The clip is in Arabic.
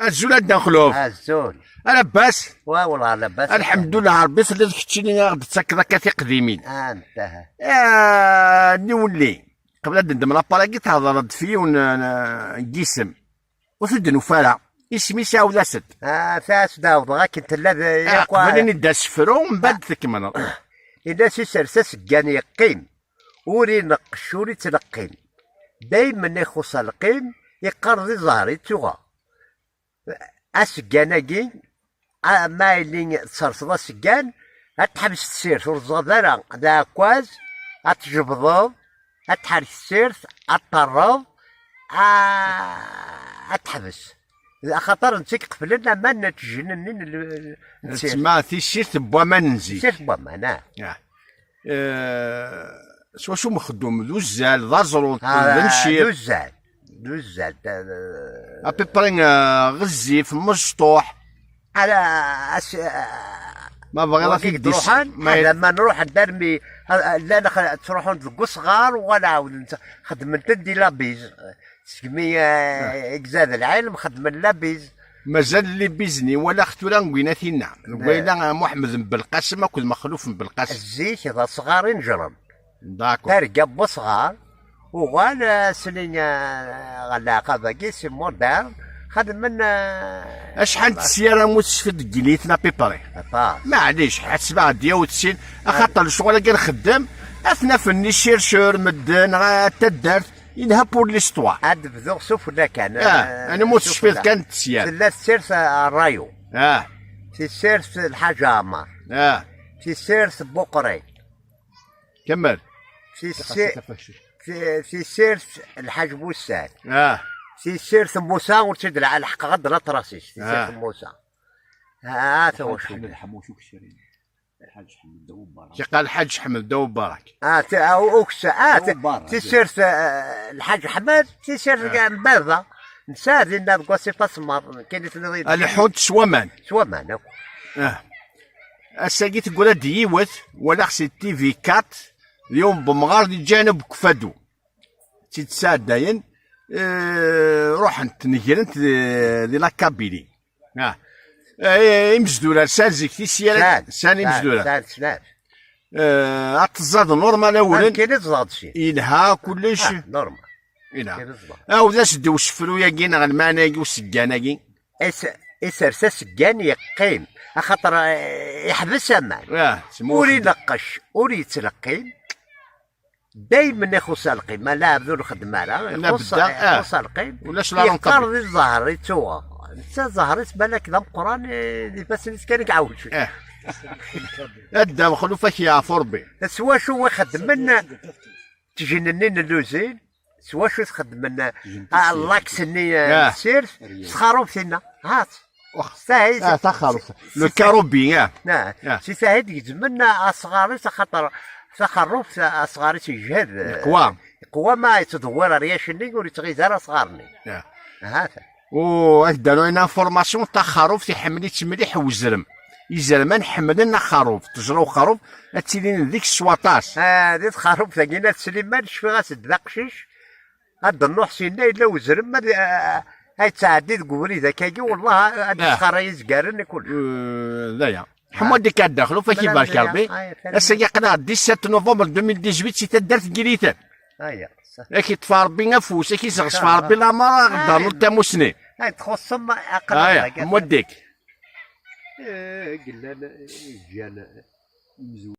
الزول عندنا خلوف. الزول لاباس. والله لاباس. الحمد لله ربي اللي ذكرتيني غادي تسكر كثير قديمين. انتهى. نولي قبل ندم لاباراكي تهضر في ونقسم وثد نفاله اسمي ساو لاسد. فاس داوض غاك انت الذي قبل ندى سفرو من بعد تكمل. إذا سيسرسس كان يقيم وري نقش وري تلقيم دايما يخص القيم يقرضي ظهري توغا اسكاناكي ما اللي تصرصد اسكان اتحبس تسير ورزادرا دا كواز اتجبضو اتحرك السير اتطرب اتحبس خاطر نسيك قبلنا ما نتجنن تسمى تيشيرت بواما ننزي تيشيرت بواما نعم. شو مخدوم دوزال ضازرو نشير دوزال ابي برين غزيف مسطوح على ما بغينا في لما نروح ندرمي لا تروحون تلقوا صغار ولا عاود خدمت ندي لابيز سمية اجزاد العالم خدم لابيز مازال اللي بيزني ولا ختولا نقوينا فينا نقوينا محمد بالقاسم اكل مخلوف بالقاسم الزيك اذا صغار نجرب داكو ترقى بصغار وغالا سنين غلاقه باقي سي مودرن خدم من اشحال السياره متشفد قليتنا بيبري معليش حسبها ديال وتسين خاطر الشغل كان خدام اثنا فني شيرشور مدن تدارت ينها بور ليستوار عاد بذوق سوف ولا كان انا متشفد كانت السياره لا سيرس الرايو في سيرس الحاج عمار في سيرس بوقري كمل في سيرس الحاج بوسان في سيرس موسى ورتد على الحق غد لا تراسيش في سيرس موسى هذا هو شو الحموش وكشرين الحاج حمد داوود بارك قال الحاج حمد داوود بارك في سيرس الحاج حمد في سيرس بارده نساد لنا بكوسي فاسمر كاين الحوت سوامان الساقي تقول ديوت ولا خصي تي في كات اليوم بمغار دي جانب كفادو تتساد داين روح انت نجرنت دي لا كابيلي يمزدولا سانزيك تي سيالا ساني مزدولا اتزاد نورمال اولا كاين تزاد شي يلها كلش نورمال يلها ذاش دو الشفرو ياكين غالماناكي والسكاناكي يسرس سكان يقيم خاطر يحبس امان وري ينقش وري يتلقيم دايما يخص القيمة لا بدون خدمة لا يخص القيم ولاش لا يقرض الظهر يتوغا انت ظهر بالك ذا القران اللي بس كان يعاود شويه ادم خلوفك يا فربي سوا شو يخدم لنا تجننين اللوزين سوا شو تخدم لنا اللاكس اللي سير سخروا فينا هات ساهي تخرف لو كاروبي نعم سي ساهي يجمنا اصغاري خاطر تخرف اصغاري تجهد قوى ما يتدور رياش اللي يقول تغيزار صغارني هذا داروا لنا فورماسيون تاع خروف تيحملي مليح وزرم يزرم نحمل لنا خروف تجرو خروف تسيلين ذيك السواطاس هذه خروف ثقينا سليمان شفي غاسد داقشيش هاد النوح سينا الا وزرم هاي تعدي تقولي ذاك والله هاد الصخره يزقارن كل ذايا حمود ديك داخلوا فكي بارك ربي السيا قناه 17 نوفمبر 2018 تي دارت كريتان كي تفار بينا فوس كي صغار بي لا مرا غدارو تاموسني هاي تخصم اقل موديك قلنا جانا